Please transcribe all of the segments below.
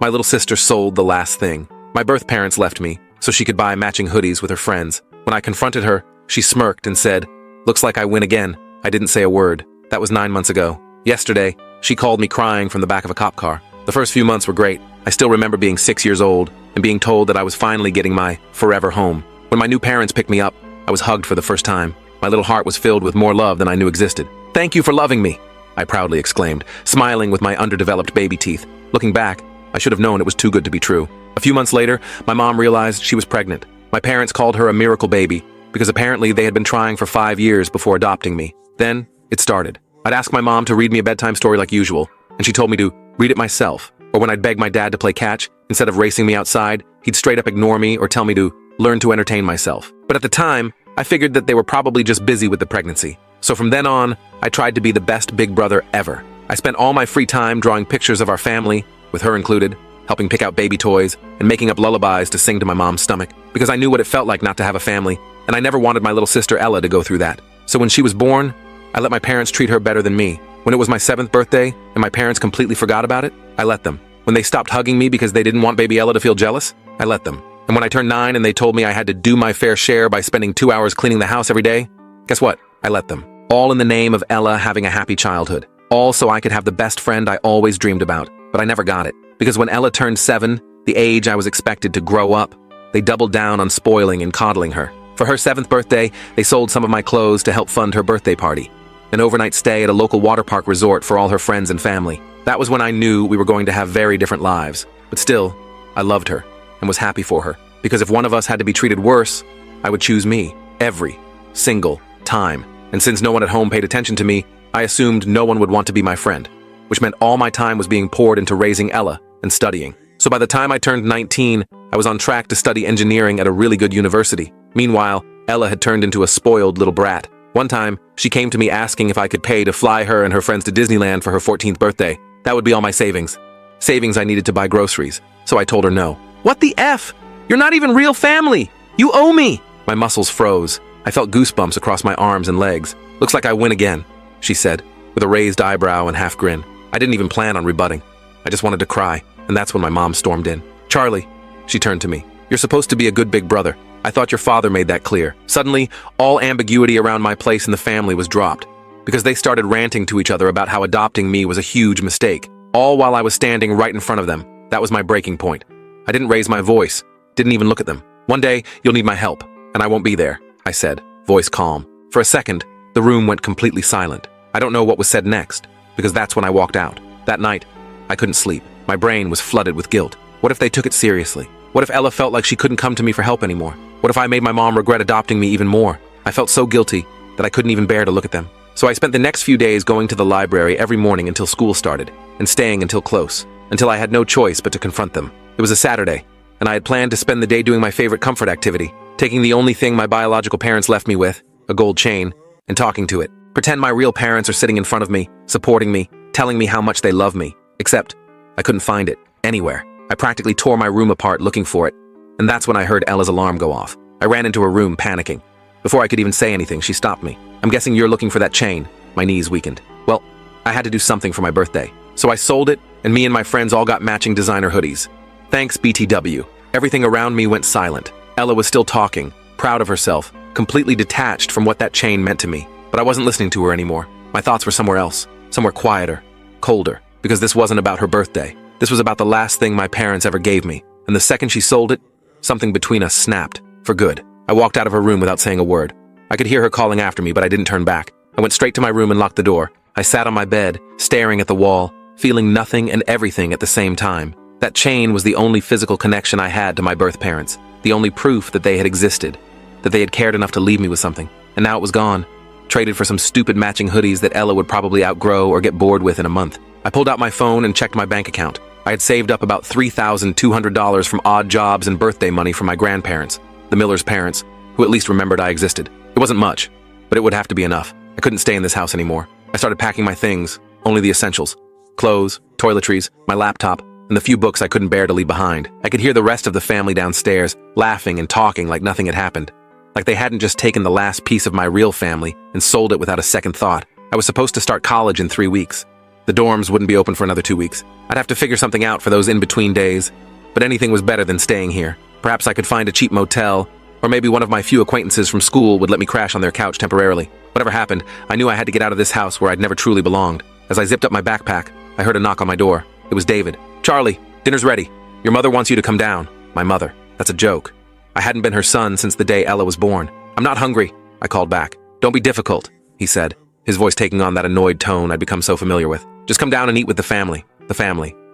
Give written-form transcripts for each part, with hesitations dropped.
My little sister sold the last thing. My birth parents left me so she could buy matching hoodies with her friends. When I confronted her, she smirked and said, "Looks like I win again." I didn't say a word. That was 9 months ago. Yesterday, she called me crying from the back of a cop car. The first few months were great. I still remember being 6 years old and being told that I was finally getting my forever home. When my new parents picked me up, I was hugged for the first time. My little heart was filled with more love than I knew existed. "Thank you for loving me," I proudly exclaimed, smiling with my underdeveloped baby teeth. Looking back, I should have known it was too good to be true. A few months later, my mom realized she was pregnant. My parents called her a miracle baby because apparently they had been trying for 5 years before adopting me. Then, it started. I'd ask my mom to read me a bedtime story like usual, and she told me to read it myself. Or when I'd beg my dad to play catch, instead of racing me outside, he'd straight up ignore me or tell me to learn to entertain myself. But at the time, I figured that they were probably just busy with the pregnancy. So from then on, I tried to be the best big brother ever. I spent all my free time drawing pictures of our family, with her included, helping pick out baby toys, and making up lullabies to sing to my mom's stomach, because I knew what it felt like not to have a family, and I never wanted my little sister Ella to go through that. So when she was born, I let my parents treat her better than me. When it was my 7th birthday, and my parents completely forgot about it, I let them. When they stopped hugging me because they didn't want baby Ella to feel jealous, I let them. And when I turned 9 and they told me I had to do my fair share by spending 2 hours cleaning the house every day, guess what? I let them. All in the name of Ella having a happy childhood. All so I could have the best friend I always dreamed about. But I never got it. Because when Ella turned 7, the age I was expected to grow up, they doubled down on spoiling and coddling her. For her 7th birthday, they sold some of my clothes to help fund her birthday party. An overnight stay at a local water park resort for all her friends and family. That was when I knew we were going to have very different lives. But still, I loved her and was happy for her. Because if one of us had to be treated worse, I would choose me. Every single time. And since no one at home paid attention to me, I assumed no one would want to be my friend. Which meant all my time was being poured into raising Ella and studying. So by the time I turned 19, I was on track to study engineering at a really good university. Meanwhile, Ella had turned into a spoiled little brat. One time, she came to me asking if I could pay to fly her and her friends to Disneyland for her 14th birthday. That would be all my savings. Savings I needed to buy groceries. So I told her no. "What the F? You're not even real family! You owe me!" My muscles froze. I felt goosebumps across my arms and legs. "Looks like I win again," she said, with a raised eyebrow and half grin. I didn't even plan on rebutting. I just wanted to cry, and that's when my mom stormed in. "Charlie," she turned to me, "you're supposed to be a good big brother. I thought your father made that clear." Suddenly, all ambiguity around my place in the family was dropped, because they started ranting to each other about how adopting me was a huge mistake, all while I was standing right in front of them. That was my breaking point. I didn't raise my voice, didn't even look at them. "One day, you'll need my help, and I won't be there," I said, voice calm. For a second, the room went completely silent. I don't know what was said next, because that's when I walked out. That night, I couldn't sleep. My brain was flooded with guilt. What if they took it seriously? What if Ella felt like she couldn't come to me for help anymore? What if I made my mom regret adopting me even more? I felt so guilty that I couldn't even bear to look at them. So I spent the next few days going to the library every morning until school started, and staying until close, until I had no choice but to confront them. It was a Saturday, and I had planned to spend the day doing my favorite comfort activity, taking the only thing my biological parents left me with, a gold chain, and talking to it. Pretend my real parents are sitting in front of me, supporting me, telling me how much they love me. Except, I couldn't find it, anywhere. I practically tore my room apart looking for it, and that's when I heard Ella's alarm go off. I ran into her room, panicking. Before I could even say anything, she stopped me. "I'm guessing you're looking for that chain." My knees weakened. Well, I had to do something for my birthday. So I sold it, and me and my friends all got matching designer hoodies. Thanks, BTW. Everything around me went silent. Ella was still talking, proud of herself, completely detached from what that chain meant to me. But I wasn't listening to her anymore. My thoughts were somewhere else, somewhere quieter, colder, because this wasn't about her birthday. This was about the last thing my parents ever gave me. And the second she sold it, something between us snapped, for good. I walked out of her room without saying a word. I could hear her calling after me, but I didn't turn back. I went straight to my room and locked the door. I sat on my bed, staring at the wall, feeling nothing and everything at the same time. That chain was the only physical connection I had to my birth parents, the only proof that they had existed, that they had cared enough to leave me with something. And now it was gone, traded for some stupid matching hoodies that Ella would probably outgrow or get bored with in a month. I pulled out my phone and checked my bank account. I had saved up about $3,200 from odd jobs and birthday money from my grandparents, the Miller's parents, who at least remembered I existed. It wasn't much, but it would have to be enough. I couldn't stay in this house anymore. I started packing my things, only the essentials. Clothes, toiletries, my laptop, and the few books I couldn't bear to leave behind. I could hear the rest of the family downstairs, laughing and talking like nothing had happened. Like they hadn't just taken the last piece of my real family and sold it without a second thought. I was supposed to start college in 3 weeks. The dorms wouldn't be open for another 2 weeks. I'd have to figure something out for those in-between days. But anything was better than staying here. Perhaps I could find a cheap motel, or maybe one of my few acquaintances from school would let me crash on their couch temporarily. Whatever happened, I knew I had to get out of this house where I'd never truly belonged. As I zipped up my backpack, I heard a knock on my door. It was David. "Charlie, dinner's ready. Your mother wants you to come down." My mother. That's a joke. I hadn't been her son since the day Ella was born. "I'm not hungry," I called back. "Don't be difficult," he said, his voice taking on that annoyed tone I'd become so familiar with. "Just come down and eat with the family,"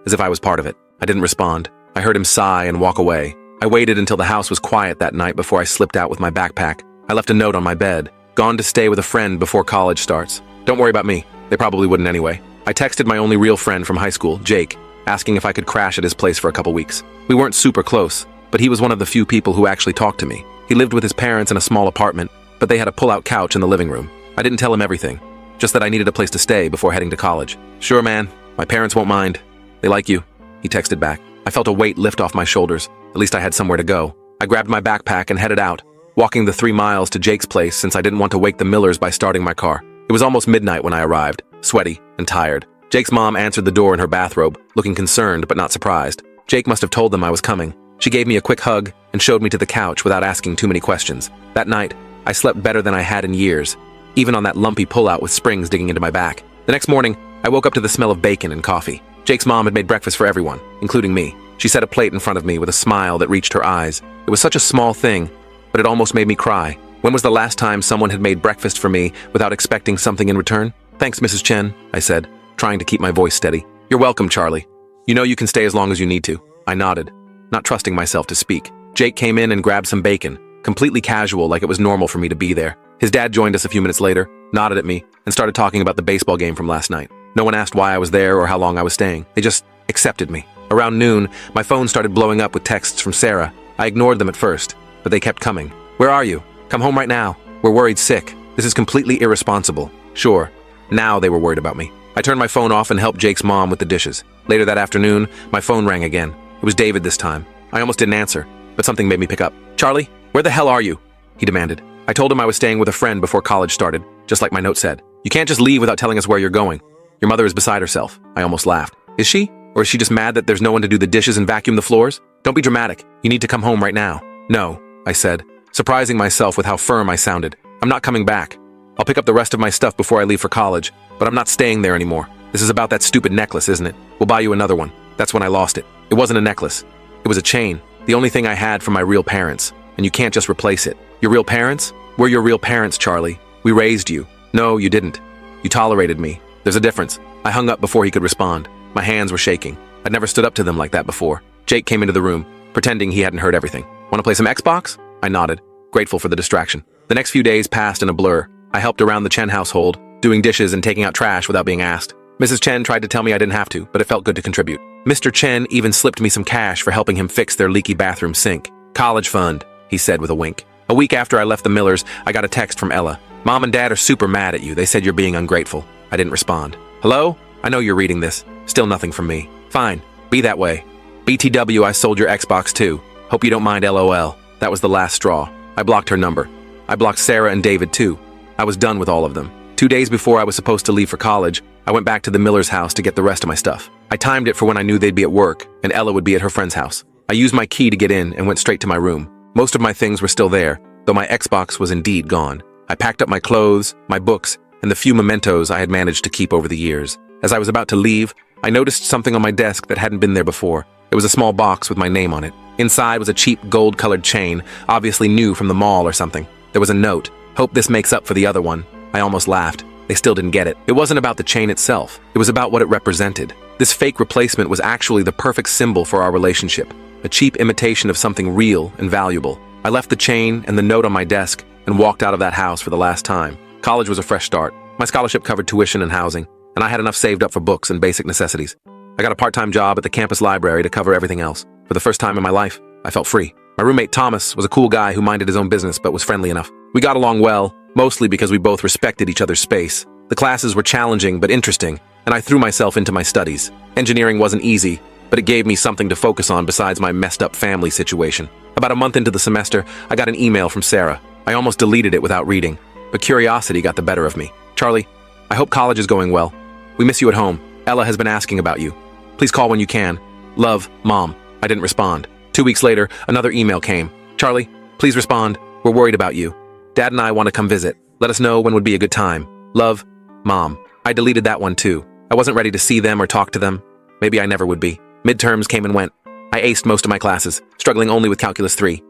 as if I was part of it. I didn't respond. I heard him sigh and walk away. I waited until the house was quiet that night before I slipped out with my backpack. I left a note on my bed. "Gone to stay with a friend before college starts. Don't worry about me. They probably wouldn't anyway." I texted my only real friend from high school, Jake, asking if I could crash at his place for a couple weeks. We weren't super close, but he was one of the few people who actually talked to me. He lived with his parents in a small apartment, but they had a pull-out couch in the living room. I didn't tell him everything, just that I needed a place to stay before heading to college. "Sure, man. My parents won't mind. They like you," he texted back. I felt a weight lift off my shoulders. At least I had somewhere to go. I grabbed my backpack and headed out, walking the 3 miles to Jake's place since I didn't want to wake the Millers by starting my car. It was almost midnight when I arrived, sweaty and tired. Jake's mom answered the door in her bathrobe, looking concerned but not surprised. Jake must have told them I was coming. She gave me a quick hug and showed me to the couch without asking too many questions. That night, I slept better than I had in years, even on that lumpy pullout with springs digging into my back. The next morning, I woke up to the smell of bacon and coffee. Jake's mom had made breakfast for everyone, including me. She set a plate in front of me with a smile that reached her eyes. It was such a small thing, but it almost made me cry. When was the last time someone had made breakfast for me without expecting something in return? "Thanks, Mrs. Chen," I said, trying to keep my voice steady. "You're welcome, Charlie. You know you can stay as long as you need to." I nodded, not trusting myself to speak. Jake came in and grabbed some bacon, completely casual, like it was normal for me to be there. His dad joined us a few minutes later, nodded at me, and started talking about the baseball game from last night. No one asked why I was there or how long I was staying. They just accepted me. Around noon, my phone started blowing up with texts from Sarah. I ignored them at first, but they kept coming. "Where are you? Come home right now. We're worried sick. This is completely irresponsible." Sure, now they were worried about me. I turned my phone off and helped Jake's mom with the dishes. Later that afternoon, my phone rang again. It was David this time. I almost didn't answer, but something made me pick up. "Charlie, where the hell are you?" he demanded. I told him I was staying with a friend before college started, just like my note said. "You can't just leave without telling us where you're going. Your mother is beside herself." I almost laughed. "Is she? Or is she just mad that there's no one to do the dishes and vacuum the floors? Don't be dramatic. You need to come home right now." "No," I said, surprising myself with how firm I sounded. "I'm not coming back. I'll pick up the rest of my stuff before I leave for college, but I'm not staying there anymore. This is about that stupid necklace, isn't it? We'll buy you another one." That's when I lost it. It wasn't a necklace. It was a chain, the only thing I had from my real parents, and you can't just replace it. "Your real parents? We're your real parents, Charlie. We raised you." "No, you didn't. You tolerated me. There's a difference." I hung up before he could respond. My hands were shaking. I'd never stood up to them like that before. Jake came into the room, pretending he hadn't heard everything. "Want to play some Xbox?" I nodded, grateful for the distraction. The next few days passed in a blur. I helped around the Chen household, doing dishes and taking out trash without being asked. Mrs. Chen tried to tell me I didn't have to, but it felt good to contribute. Mr. Chen even slipped me some cash for helping him fix their leaky bathroom sink. "College fund," he said with a wink. A week after I left the Millers, I got a text from Ella. "Mom and Dad are super mad at you. They said you're being ungrateful." I didn't respond. "Hello? I know you're reading this. Still nothing from me. Fine. Be that way. BTW, I sold your Xbox too. Hope you don't mind, LOL. That was the last straw. I blocked her number. I blocked Sarah and David too. I was done with all of them. 2 days before I was supposed to leave for college, I went back to the Miller's house to get the rest of my stuff. I timed it for when I knew they'd be at work, and Ella would be at her friend's house. I used my key to get in and went straight to my room. Most of my things were still there, though my Xbox was indeed gone. I packed up my clothes, my books, and the few mementos I had managed to keep over the years. As I was about to leave, I noticed something on my desk that hadn't been there before. It was a small box with my name on it. Inside was a cheap gold-colored chain, obviously new from the mall or something. There was a note. "Hope this makes up for the other one." I almost laughed. They still didn't get it. It wasn't about the chain itself. It was about what it represented. This fake replacement was actually the perfect symbol for our relationship, a cheap imitation of something real and valuable. I left the chain and the note on my desk and walked out of that house for the last time. College was a fresh start. My scholarship covered tuition and housing, and I had enough saved up for books and basic necessities. I got a part-time job at the campus library to cover everything else. For the first time in my life, I felt free. My roommate Thomas was a cool guy who minded his own business but was friendly enough. We got along well, mostly because we both respected each other's space. The classes were challenging but interesting, and I threw myself into my studies. Engineering wasn't easy, but it gave me something to focus on besides my messed-up family situation. About a month into the semester, I got an email from Sarah. I almost deleted it without reading, but curiosity got the better of me. "Charlie, I hope college is going well. We miss you at home. Ella has been asking about you. Please call when you can. Love, Mom. I didn't respond. 2 weeks later, another email came. Charlie, please respond. We're worried about you. Dad and I want to come visit. Let us know when would be a good time. Love, Mom. I deleted that one too. I wasn't ready to see them or talk to them. Maybe I never would be. Midterms came and went. I aced most of my classes, struggling only with Calculus 3.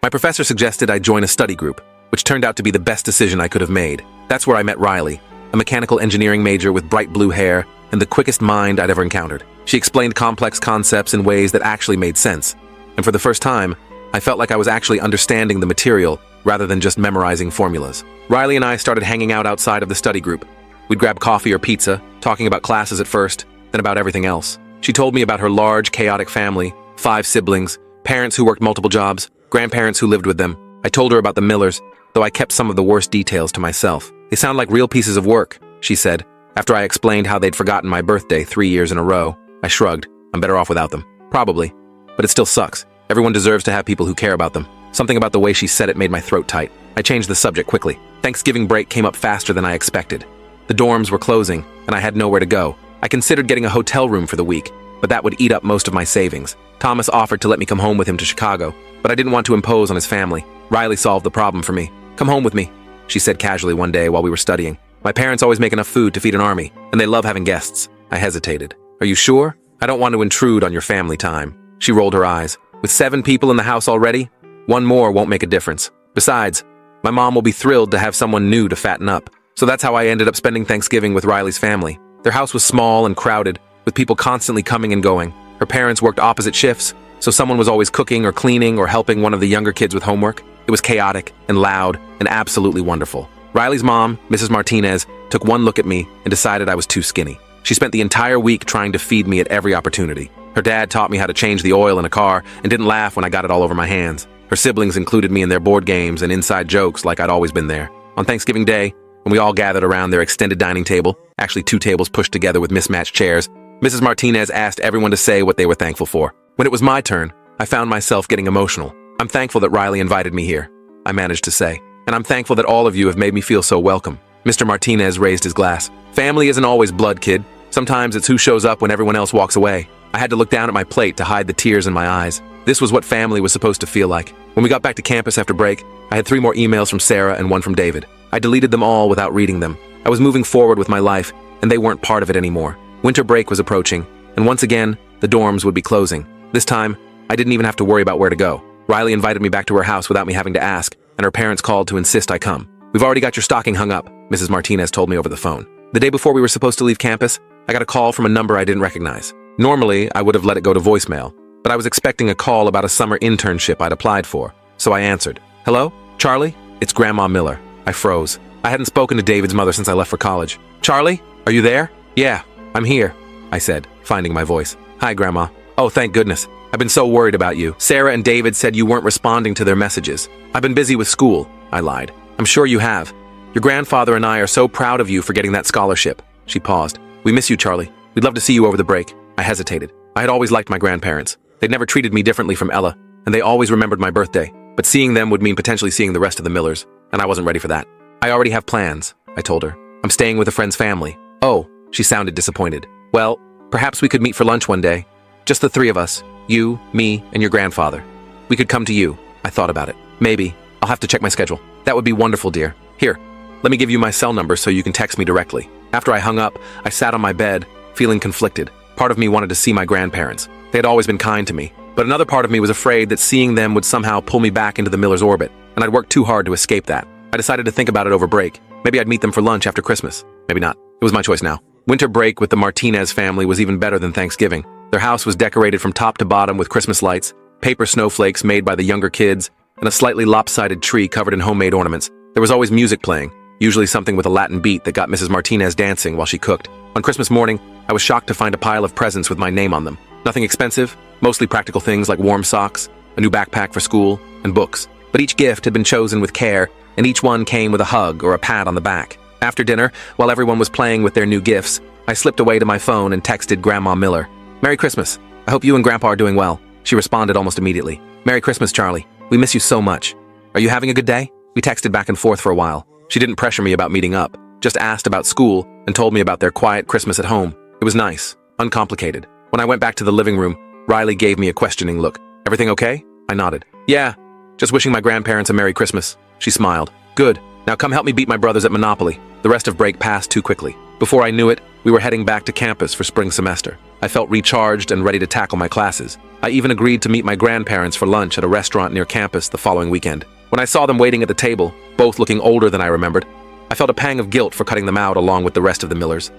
My professor suggested I join a study group, which turned out to be the best decision I could have made. That's where I met Riley, a mechanical engineering major with bright blue hair and the quickest mind I'd ever encountered. She explained complex concepts in ways that actually made sense. And for the first time, I felt like I was actually understanding the material rather than just memorizing formulas. Riley and I started hanging out outside of the study group. We'd grab coffee or pizza, talking about classes at first, then about everything else. She told me about her large, chaotic family, 5 siblings, parents who worked multiple jobs, grandparents who lived with them. I told her about the Millers, though I kept some of the worst details to myself. They sound like real pieces of work, she said, after I explained how they'd forgotten my birthday 3 years in a row. I shrugged. I'm better off without them. Probably. But it still sucks. Everyone deserves to have people who care about them. Something about the way she said it made my throat tight. I changed the subject quickly. Thanksgiving break came up faster than I expected. The dorms were closing, and I had nowhere to go. I considered getting a hotel room for the week, but that would eat up most of my savings. Thomas offered to let me come home with him to Chicago, but I didn't want to impose on his family. Riley solved the problem for me. Come home with me, she said casually one day while we were studying. My parents always make enough food to feed an army, and they love having guests. I hesitated. Are you sure? I don't want to intrude on your family time. She rolled her eyes. With 7 people in the house already, 1 more won't make a difference. Besides, my mom will be thrilled to have someone new to fatten up. So that's how I ended up spending Thanksgiving with Riley's family. Their house was small and crowded, with people constantly coming and going. Her parents worked opposite shifts, so someone was always cooking or cleaning or helping one of the younger kids with homework. It was chaotic and loud and absolutely wonderful. Riley's mom, Mrs. Martinez, took one look at me and decided I was too skinny. She spent the entire week trying to feed me at every opportunity. Her dad taught me how to change the oil in a car and didn't laugh when I got it all over my hands. Her siblings included me in their board games and inside jokes like I'd always been there. On Thanksgiving Day, when we all gathered around their extended dining table, actually 2 tables pushed together with mismatched chairs, Mrs. Martinez asked everyone to say what they were thankful for. When it was my turn, I found myself getting emotional. I'm thankful that Riley invited me here, I managed to say. And I'm thankful that all of you have made me feel so welcome. Mr. Martinez raised his glass. Family isn't always blood, kid. Sometimes it's who shows up when everyone else walks away. I had to look down at my plate to hide the tears in my eyes. This was what family was supposed to feel like. When we got back to campus after break, I had 3 more emails from Sarah and 1 from David. I deleted them all without reading them. I was moving forward with my life, and they weren't part of it anymore. Winter break was approaching, and once again, the dorms would be closing. This time, I didn't even have to worry about where to go. Riley invited me back to her house without me having to ask, and her parents called to insist I come. We've already got your stocking hung up, Mrs. Martinez told me over the phone. The day before we were supposed to leave campus, I got a call from a number I didn't recognize. Normally, I would have let it go to voicemail, but I was expecting a call about a summer internship I'd applied for, so I answered. Hello? Charlie? It's Grandma Miller. I froze. I hadn't spoken to David's mother since I left for college. Charlie? Are you there? Yeah, I'm here, I said, finding my voice. Hi, Grandma. Oh, thank goodness. I've been so worried about you. Sarah and David said you weren't responding to their messages. I've been busy with school, I lied. I'm sure you have. Your grandfather and I are so proud of you for getting that scholarship. She paused. We miss you, Charlie. We'd love to see you over the break. I hesitated. I had always liked my grandparents. They'd never treated me differently from Ella, and they always remembered my birthday. But seeing them would mean potentially seeing the rest of the Millers, and I wasn't ready for that. I already have plans, I told her. I'm staying with a friend's family. Oh, she sounded disappointed. Well, perhaps we could meet for lunch one day. Just the 3 of us. You, me, and your grandfather. We could come to you. I thought about it. Maybe. I'll have to check my schedule. That would be wonderful, dear. Here, let me give you my cell number so you can text me directly. After I hung up, I sat on my bed, feeling conflicted. Part of me wanted to see my grandparents. They had always been kind to me. But another part of me was afraid that seeing them would somehow pull me back into the Millers' orbit, and I'd worked too hard to escape that. I decided to think about it over break. Maybe I'd meet them for lunch after Christmas. Maybe not. It was my choice now. Winter break with the Martinez family was even better than Thanksgiving. Their house was decorated from top to bottom with Christmas lights, paper snowflakes made by the younger kids, and a slightly lopsided tree covered in homemade ornaments. There was always music playing, usually something with a Latin beat that got Mrs. Martinez dancing while she cooked. On Christmas morning, I was shocked to find a pile of presents with my name on them. Nothing expensive, mostly practical things like warm socks, a new backpack for school, and books. But each gift had been chosen with care, and each one came with a hug or a pat on the back. After dinner, while everyone was playing with their new gifts, I slipped away to my phone and texted Grandma Miller. Merry Christmas. I hope you and Grandpa are doing well. She responded almost immediately. Merry Christmas, Charlie. We miss you so much. Are you having a good day? We texted back and forth for a while. She didn't pressure me about meeting up, just asked about school and told me about their quiet Christmas at home. It was nice, uncomplicated. When I went back to the living room, Riley gave me a questioning look. Everything okay? I nodded. Yeah, just wishing my grandparents a Merry Christmas. She smiled. Good. Now come help me beat my brothers at Monopoly. The rest of break passed too quickly. Before I knew it, we were heading back to campus for spring semester. I felt recharged and ready to tackle my classes. I even agreed to meet my grandparents for lunch at a restaurant near campus the following weekend. When I saw them waiting at the table, both looking older than I remembered, I felt a pang of guilt for cutting them out along with the rest of the Millers.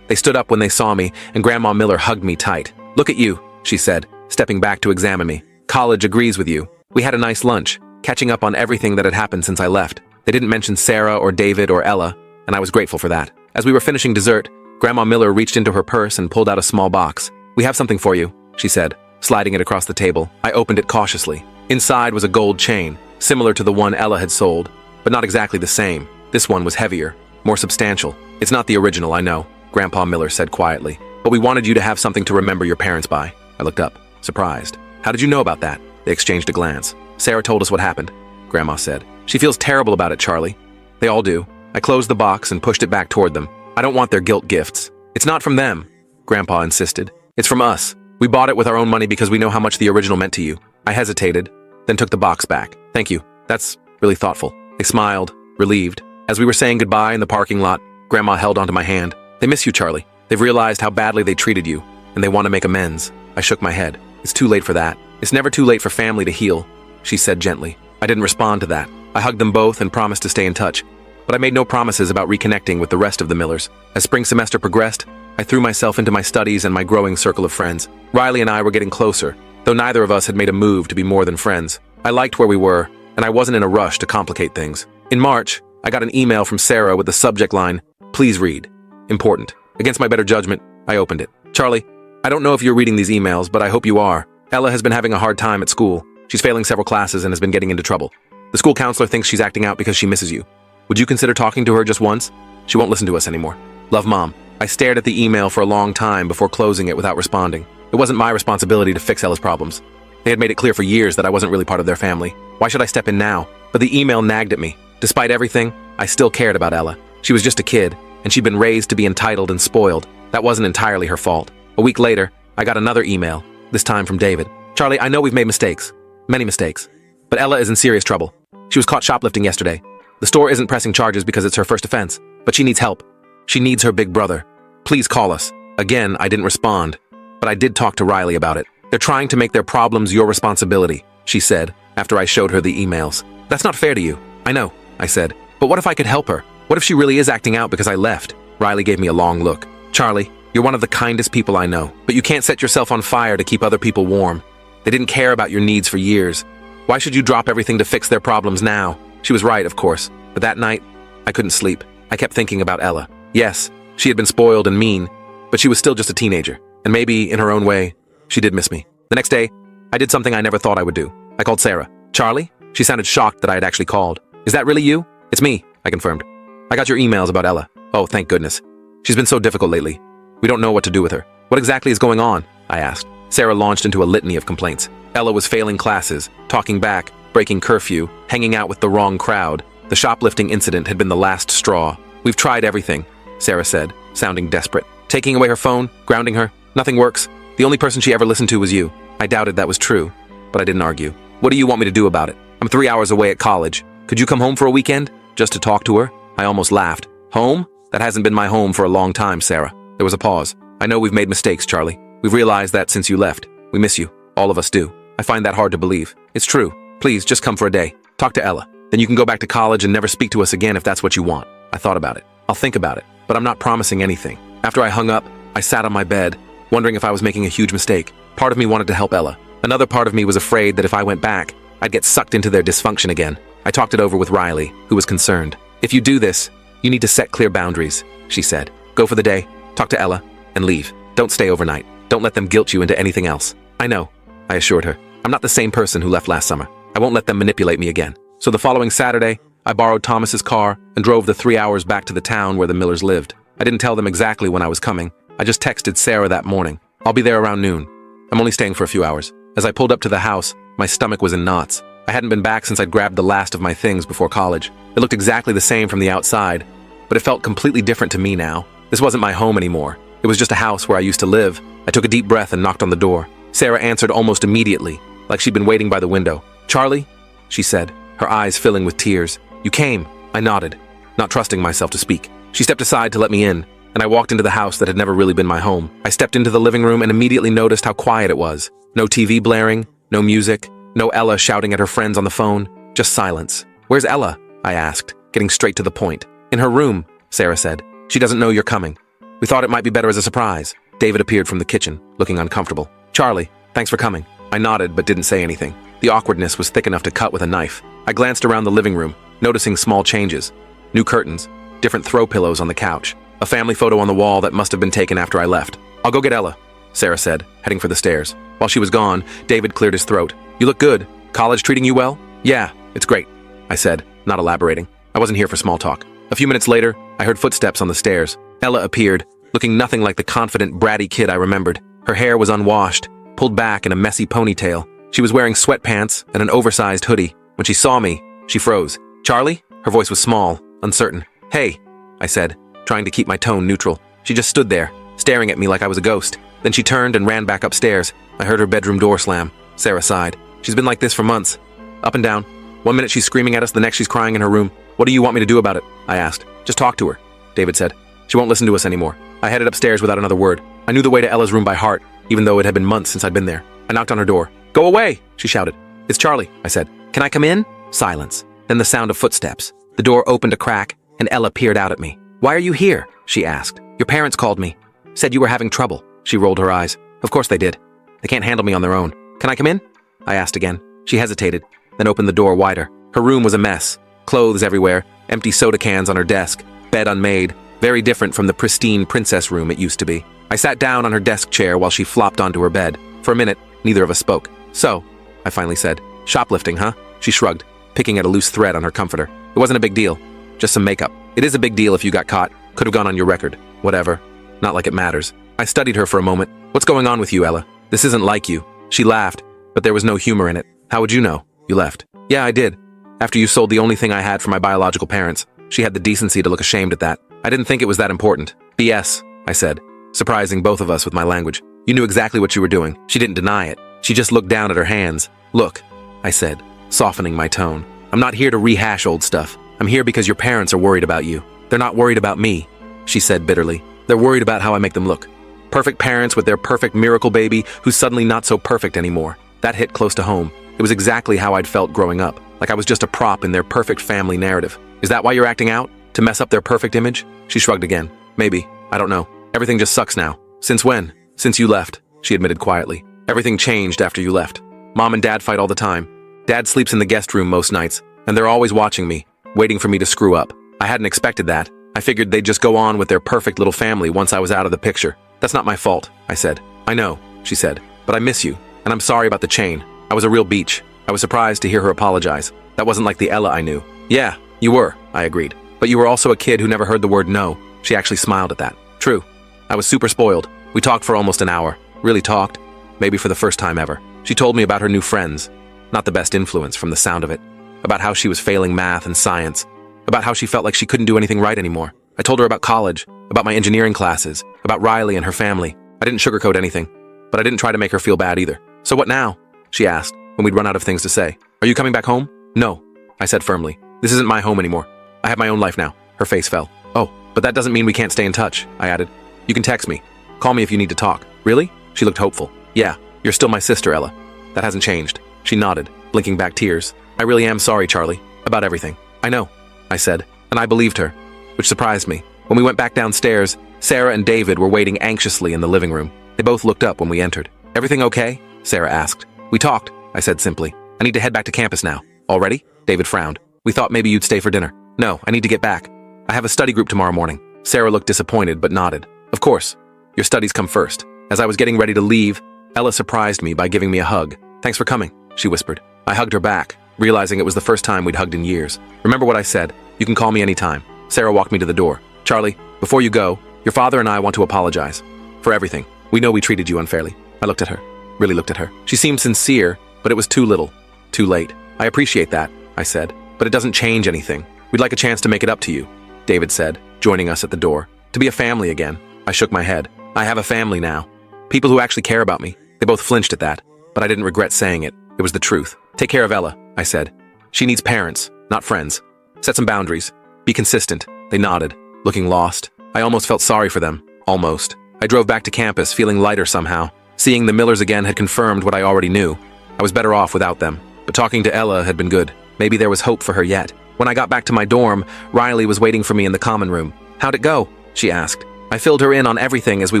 They stood up when they saw me, and Grandma Miller hugged me tight. Look at you, she said, stepping back to examine me. College agrees with you. We had a nice lunch, catching up on everything that had happened since I left. They didn't mention Sarah or David or Ella, and I was grateful for that. As we were finishing dessert, Grandma Miller reached into her purse and pulled out a small box. We have something for you, she said, sliding it across the table. I opened it cautiously. Inside was a gold chain, similar to the one Ella had sold, but not exactly the same. This one was heavier, more substantial. It's not the original, I know, Grandpa Miller said quietly, but we wanted you to have something to remember your parents by. I looked up, surprised. How did you know about that? They exchanged a glance. Sarah told us what happened, Grandma said. She feels terrible about it, Charlie. They all do. I closed the box and pushed it back toward them. I don't want their guilt gifts. It's not from them, Grandpa insisted. It's from us. We bought it with our own money because we know how much the original meant to you. I hesitated, then took the box back. Thank you. That's really thoughtful. They smiled, relieved. As we were saying goodbye in the parking lot, Grandma held onto my hand. They miss you, Charlie. They've realized how badly they treated you, and they want to make amends. I shook my head. It's too late for that. It's never too late for family to heal, she said gently. I didn't respond to that. I hugged them both and promised to stay in touch, but I made no promises about reconnecting with the rest of the Millers. As spring semester progressed, I threw myself into my studies and my growing circle of friends. Riley and I were getting closer, though neither of us had made a move to be more than friends. I liked where we were, and I wasn't in a rush to complicate things. In March, I got an email from Sarah with the subject line, "Please read. Important." Against my better judgment, I opened it. Charlie, I don't know if you're reading these emails, but I hope you are. Ella has been having a hard time at school. She's failing several classes and has been getting into trouble. The school counselor thinks she's acting out because she misses you. Would you consider talking to her just once? She won't listen to us anymore. Love, Mom. I stared at the email for a long time before closing it without responding. It wasn't my responsibility to fix Ella's problems. They had made it clear for years that I wasn't really part of their family. Why should I step in now? But the email nagged at me. Despite everything, I still cared about Ella. She was just a kid, and she'd been raised to be entitled and spoiled. That wasn't entirely her fault. A week later, I got another email, this time from David. Charlie, I know we've made mistakes. Many mistakes. But Ella is in serious trouble. She was caught shoplifting yesterday. The store isn't pressing charges because it's her first offense, but she needs help. She needs her big brother. Please call us. Again, I didn't respond, but I did talk to Riley about it. They're trying to make their problems your responsibility, she said, after I showed her the emails. That's not fair to you. I know, I said. But what if I could help her? What if she really is acting out because I left? Riley gave me a long look. Charlie, you're one of the kindest people I know, but you can't set yourself on fire to keep other people warm. They didn't care about your needs for years. Why should you drop everything to fix their problems now? She was right, of course, but that night, I couldn't sleep. I kept thinking about Ella. Yes, she had been spoiled and mean, but she was still just a teenager, and maybe, in her own way, she did miss me. The next day, I did something I never thought I would do. I called Sarah. Charlie? She sounded shocked that I had actually called. Is that really you? It's me, I confirmed. I got your emails about Ella. Oh, thank goodness. She's been so difficult lately. We don't know what to do with her. What exactly is going on? I asked. Sarah launched into a litany of complaints. Ella was failing classes, talking back, breaking curfew, hanging out with the wrong crowd. The shoplifting incident had been the last straw. We've tried everything, Sarah said, sounding desperate. Taking away her phone, grounding her, nothing works. The only person she ever listened to was you. I doubted that was true, but I didn't argue. What do you want me to do about it? I'm 3 hours away at college. Could you come home for a weekend? Just to talk to her? I almost laughed. Home? That hasn't been my home for a long time, Sarah. There was a pause. I know we've made mistakes, Charlie. We've realized that since you left. We miss you. All of us do. I find that hard to believe. It's true. Please, just come for a day. Talk to Ella. Then you can go back to college and never speak to us again if that's what you want. I thought about it. I'll think about it, but I'm not promising anything. After I hung up, I sat on my bed, wondering if I was making a huge mistake. Part of me wanted to help Ella. Another part of me was afraid that if I went back, I'd get sucked into their dysfunction again. I talked it over with Riley, who was concerned. If you do this, you need to set clear boundaries, she said. Go for the day, talk to Ella, and leave. Don't stay overnight. Don't let them guilt you into anything else. I know, I assured her. I'm not the same person who left last summer. I won't let them manipulate me again. So the following Saturday, I borrowed Thomas's car and drove the 3 hours back to the town where the Millers lived. I didn't tell them exactly when I was coming. I just texted Sarah that morning. I'll be there around noon. I'm only staying for a few hours. As I pulled up to the house, my stomach was in knots. I hadn't been back since I'd grabbed the last of my things before college. It looked exactly the same from the outside, but it felt completely different to me now. This wasn't my home anymore. It was just a house where I used to live. I took a deep breath and knocked on the door. Sarah answered almost immediately, like she'd been waiting by the window. "Charlie?" she said, her eyes filling with tears. "You came." I nodded, not trusting myself to speak. She stepped aside to let me in, and I walked into the house that had never really been my home. I stepped into the living room and immediately noticed how quiet it was. No TV blaring, no music, no Ella shouting at her friends on the phone, just silence. "Where's Ella?" I asked, getting straight to the point. "In her room," Sarah said. "She doesn't know you're coming. We thought it might be better as a surprise." David appeared from the kitchen, looking uncomfortable. "Charlie, thanks for coming." I nodded but didn't say anything. The awkwardness was thick enough to cut with a knife. I glanced around the living room, noticing small changes. New curtains, different throw pillows on the couch, a family photo on the wall that must have been taken after I left. "I'll go get Ella," Sarah said, heading for the stairs. While she was gone, David cleared his throat. "You look good. College treating you well?" "Yeah, it's great," I said, not elaborating. I wasn't here for small talk. A few minutes later, I heard footsteps on the stairs. Ella appeared, looking nothing like the confident, bratty kid I remembered. Her hair was unwashed, pulled back in a messy ponytail. She was wearing sweatpants and an oversized hoodie. When she saw me, she froze. "Charlie?" Her voice was small, uncertain. "Hey," I said, trying to keep my tone neutral. She just stood there, staring at me like I was a ghost. Then she turned and ran back upstairs. I heard her bedroom door slam. Sarah sighed. "She's been like this for months. Up and down. One minute she's screaming at us, the next she's crying in her room. What do you want me to do about it?" I asked. "Just talk to her," David said. "She won't listen to us anymore." I headed upstairs without another word. I knew the way to Ella's room by heart, even though it had been months since I'd been there. I knocked on her door. "Go away!" she shouted. "It's Charlie," I said. "Can I come in?" Silence. Then the sound of footsteps. The door opened a crack, and Ella peered out at me. "Why are you here?" she asked. "Your parents called me. Said you were having trouble." She rolled her eyes. "Of course they did. They can't handle me on their own. Can I come in?" I asked again. She hesitated, then opened the door wider. Her room was a mess. Clothes everywhere, empty soda cans on her desk, bed unmade, very different from the pristine princess room it used to be. I sat down on her desk chair while she flopped onto her bed. For a minute, neither of us spoke. "So," I finally said, "shoplifting, huh?" She shrugged, picking at a loose thread on her comforter. "It wasn't a big deal. Just some makeup. It is a big deal if you got caught. Could have gone on your record. Whatever. Not like it matters." I studied her for a moment. "What's going on with you, Ella? This isn't like you." She laughed, but there was no humor in it. "How would you know? You left." "Yeah, I did. After you sold the only thing I had for my biological parents." She had the decency to look ashamed at that. "I didn't think it was that important." "BS," I said, surprising both of us with my language. "You knew exactly what you were doing." She didn't deny it. She just looked down at her hands. "Look," I said, softening my tone. "I'm not here to rehash old stuff. I'm here because your parents are worried about you. They're not worried about me," she said bitterly. "They're worried about how I make them look. Perfect parents with their perfect miracle baby who's suddenly not so perfect anymore." That hit close to home. It was exactly how I'd felt growing up, like I was just a prop in their perfect family narrative. "Is that why you're acting out? To mess up their perfect image?" She shrugged again. "Maybe. I don't know. Everything just sucks now." "Since when?" "Since you left," she admitted quietly. "Everything changed after you left. Mom and Dad fight all the time. Dad sleeps in the guest room most nights, and they're always watching me, waiting for me to screw up. I hadn't expected that. I figured they'd just go on with their perfect little family once I was out of the picture. That's not my fault," I said. "I know," she said, "but I miss you, and I'm sorry about the chain. I was a real beach." I was surprised to hear her apologize. That wasn't like the Ella I knew. "Yeah, you were," I agreed. "But you were also a kid who never heard the word no." She actually smiled at that. "True. I was super spoiled. We talked for almost an hour. Really talked. Maybe for the first time ever. She told me about her new friends. Not the best influence from the sound of it. About how she was failing math and science. About how she felt like she couldn't do anything right anymore. I told her about college, about my engineering classes, about Riley and her family. I didn't sugarcoat anything, but I didn't try to make her feel bad either. "So what now?" she asked, when we'd run out of things to say. "Are you coming back home?" "No," I said firmly. "This isn't my home anymore. I have my own life now." Her face fell. "Oh, but that doesn't mean we can't stay in touch," I added. "You can text me. Call me if you need to talk." "Really?" She looked hopeful. "Yeah, you're still my sister, Ella. That hasn't changed." She nodded, blinking back tears. "I really am sorry, Charlie, about everything." "I know," I said, and I believed her, which surprised me. When we went back downstairs, Sarah and David were waiting anxiously in the living room. They both looked up when we entered. "Everything okay?" Sarah asked. "We talked," I said simply. "I need to head back to campus now." "Already?" David frowned. "We thought maybe you'd stay for dinner." "No, I need to get back. I have a study group tomorrow morning." Sarah looked disappointed but nodded. "Of course. Your studies come first." As I was getting ready to leave, Ella surprised me by giving me a hug. "Thanks for coming," she whispered. I hugged her back, realizing it was the first time we'd hugged in years. "Remember what I said. You can call me anytime." Sarah walked me to the door. "Charlie, before you go, your father and I want to apologize. For everything. We know we treated you unfairly." I looked at her. Really looked at her. She seemed sincere, but it was too little. Too late. "I appreciate that," I said, "but it doesn't change anything. We'd like a chance to make it up to you," David said, joining us at the door. "To be a family again." I shook my head. I have a family now. People who actually care about me. They both flinched at that, but I didn't regret saying it. It was the truth. Take care of Ella, I said. She needs parents, not friends. Set some boundaries. Be consistent. They nodded, looking lost. I almost felt sorry for them. Almost. I drove back to campus, feeling lighter somehow. Seeing the Millers again had confirmed what I already knew. I was better off without them, but talking to Ella had been good. Maybe there was hope for her yet. When I got back to my dorm, Riley was waiting for me in the common room. "How'd it go?" she asked. I filled her in on everything as we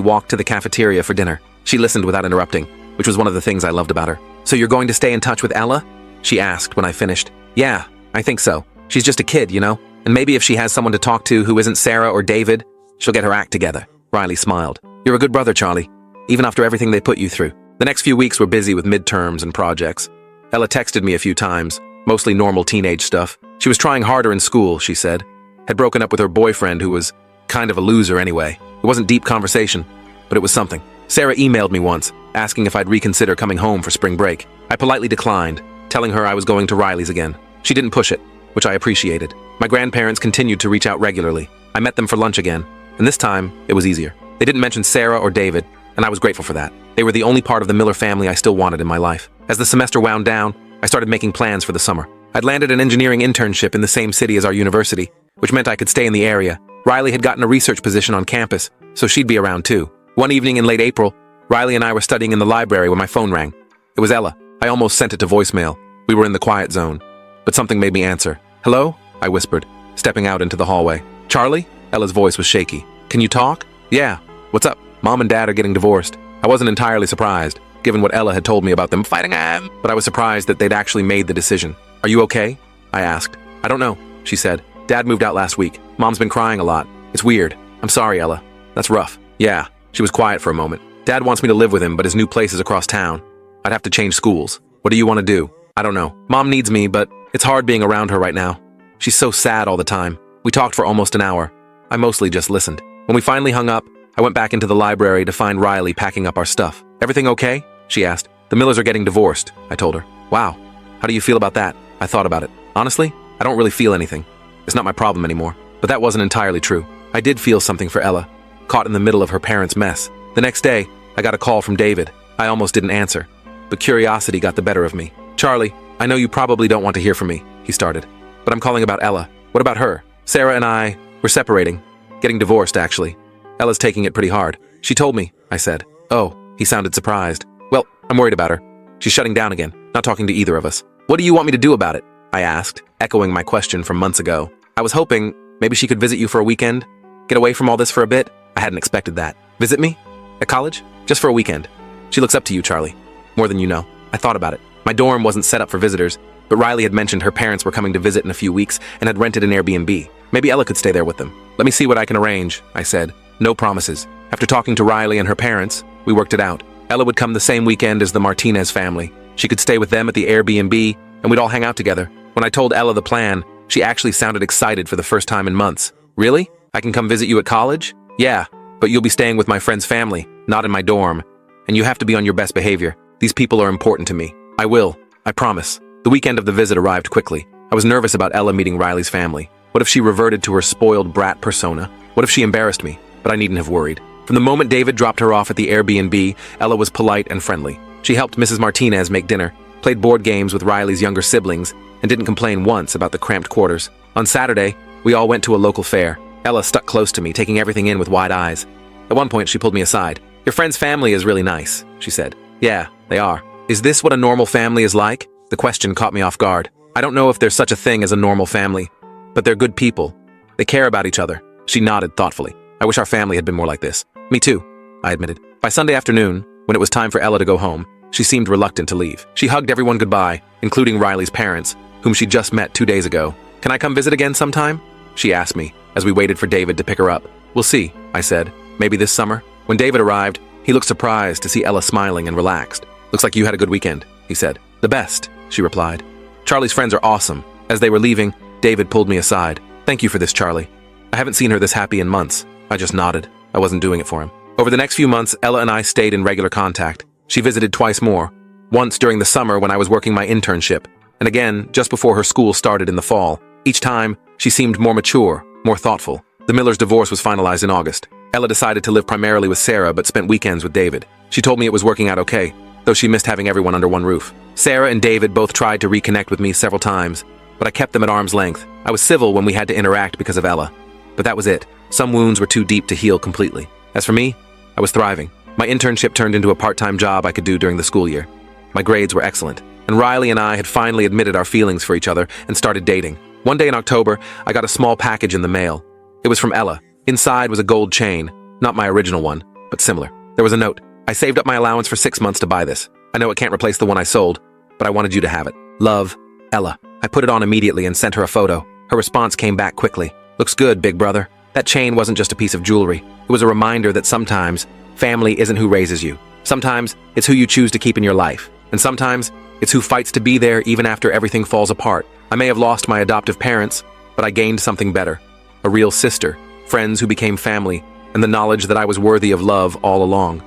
walked to the cafeteria for dinner. She listened without interrupting, which was one of the things I loved about her. "So you're going to stay in touch with Ella?" she asked when I finished. "Yeah, I think so. She's just a kid, you know? And maybe if she has someone to talk to who isn't Sarah or David, she'll get her act together." Riley smiled. "You're a good brother, Charlie, even after everything they put you through." The next few weeks were busy with midterms and projects. Ella texted me a few times, mostly normal teenage stuff. She was trying harder in school, she said. Had broken up with her boyfriend, who was kind of a loser anyway. It wasn't deep conversation, but it was something. Sarah emailed me once, asking if I'd reconsider coming home for spring break. I politely declined, telling her I was going to Riley's again. She didn't push it, which I appreciated. My grandparents continued to reach out regularly. I met them for lunch again, and this time, it was easier. They didn't mention Sarah or David, and I was grateful for that. They were the only part of the Miller family I still wanted in my life. As the semester wound down, I started making plans for the summer. I'd landed an engineering internship in the same city as our university, which meant I could stay in the area. Riley had gotten a research position on campus, so she'd be around too. One evening in late April, Riley and I were studying in the library when my phone rang. It was Ella. I almost sent it to voicemail. We were in the quiet zone, but something made me answer. "Hello?" I whispered, stepping out into the hallway. "Charlie?" Ella's voice was shaky. "Can you talk?" "Yeah. What's up?" "Mom and Dad are getting divorced." I wasn't entirely surprised, given what Ella had told me about them fighting, but I was surprised that they'd actually made the decision. "Are you okay?" I asked. "I don't know," she said. "Dad moved out last week. Mom's been crying a lot. It's weird. I'm sorry, Ella. That's rough." "Yeah." She was quiet for a moment. "Dad wants me to live with him, but his new place is across town. I'd have to change schools. What do you want to do?" "I don't know. Mom needs me, but it's hard being around her right now. She's so sad all the time." We talked for almost an hour. I mostly just listened. When we finally hung up, I went back into the library to find Riley packing up our stuff. "Everything okay?" she asked. "The Millers are getting divorced," I told her. "Wow. How do you feel about that?" I thought about it. Honestly, I don't really feel anything. It's not my problem anymore. But that wasn't entirely true. I did feel something for Ella, caught in the middle of her parents' mess. The next day, I got a call from David. I almost didn't answer, but curiosity got the better of me. "Charlie, I know you probably don't want to hear from me," he started, "but I'm calling about Ella. What about her? Sarah and I, we're separating. Getting divorced, actually. Ella's taking it pretty hard. She told me," I said. "Oh," he sounded surprised. "Well, I'm worried about her. She's shutting down again, not talking to either of us." "What do you want me to do about it?" I asked, echoing my question from months ago. "I was hoping maybe she could visit you for a weekend. Get away from all this for a bit." I hadn't expected that. "Visit me? At college? Just for a weekend." "She looks up to you, Charlie. More than you know." I thought about it. My dorm wasn't set up for visitors, but Riley had mentioned her parents were coming to visit in a few weeks and had rented an Airbnb. Maybe Ella could stay there with them. "Let me see what I can arrange," I said. No promises. After talking to Riley and her parents, we worked it out. Ella would come the same weekend as the Martinez family. She could stay with them at the Airbnb, and we'd all hang out together. When I told Ella the plan, she actually sounded excited for the first time in months. "Really? I can come visit you at college?" "Yeah, but you'll be staying with my friend's family, not in my dorm. And you have to be on your best behavior. These people are important to me." "I will. I promise." The weekend of the visit arrived quickly. I was nervous about Ella meeting Riley's family. What if she reverted to her spoiled brat persona? What if she embarrassed me? But I needn't have worried. From the moment David dropped her off at the Airbnb, Ella was polite and friendly. She helped Mrs. Martinez make dinner, played board games with Riley's younger siblings, and didn't complain once about the cramped quarters. On Saturday, we all went to a local fair. Ella stuck close to me, taking everything in with wide eyes. At one point, she pulled me aside. "Your friend's family is really nice," she said. "Yeah, they are." "Is this what a normal family is like?" The question caught me off guard. I don't know if there's such a thing as a normal family, but they're good people. They care about each other. She nodded thoughtfully. "I wish our family had been more like this." "Me too," I admitted. By Sunday afternoon, when it was time for Ella to go home, she seemed reluctant to leave. She hugged everyone goodbye, including Riley's parents, whom she just met 2 days ago. "Can I come visit again sometime?" she asked me, as we waited for David to pick her up. "We'll see," I said. "Maybe this summer?" When David arrived, he looked surprised to see Ella smiling and relaxed. "Looks like you had a good weekend," he said. "The best," she replied. "Charlie's friends are awesome." As they were leaving, David pulled me aside. "Thank you for this, Charlie. I haven't seen her this happy in months." I just nodded. I wasn't doing it for him. Over the next few months, Ella and I stayed in regular contact. She visited twice more. Once during the summer when I was working my internship, and again just before her school started in the fall. Each time, she seemed more mature, more thoughtful. The Millers' divorce was finalized in August. Ella decided to live primarily with Sarah but spent weekends with David. She told me it was working out okay, though she missed having everyone under one roof. Sarah and David both tried to reconnect with me several times, but I kept them at arm's length. I was civil when we had to interact because of Ella. But that was it. Some wounds were too deep to heal completely. As for me, I was thriving. My internship turned into a part-time job I could do during the school year. My grades were excellent, and Riley and I had finally admitted our feelings for each other and started dating. One day in October, I got a small package in the mail. It was from Ella. Inside was a gold chain, not my original one, but similar. There was a note. I saved up my allowance for 6 months to buy this. I know it can't replace the one I sold, but I wanted you to have it. Love, Ella. I put it on immediately and sent her a photo. Her response came back quickly. Looks good, big brother. That chain wasn't just a piece of jewelry. It was a reminder that sometimes family isn't who raises you. Sometimes it's who you choose to keep in your life. And sometimes it's who fights to be there even after everything falls apart. I may have lost my adoptive parents, but I gained something better. A real sister, friends who became family, and the knowledge that I was worthy of love all along.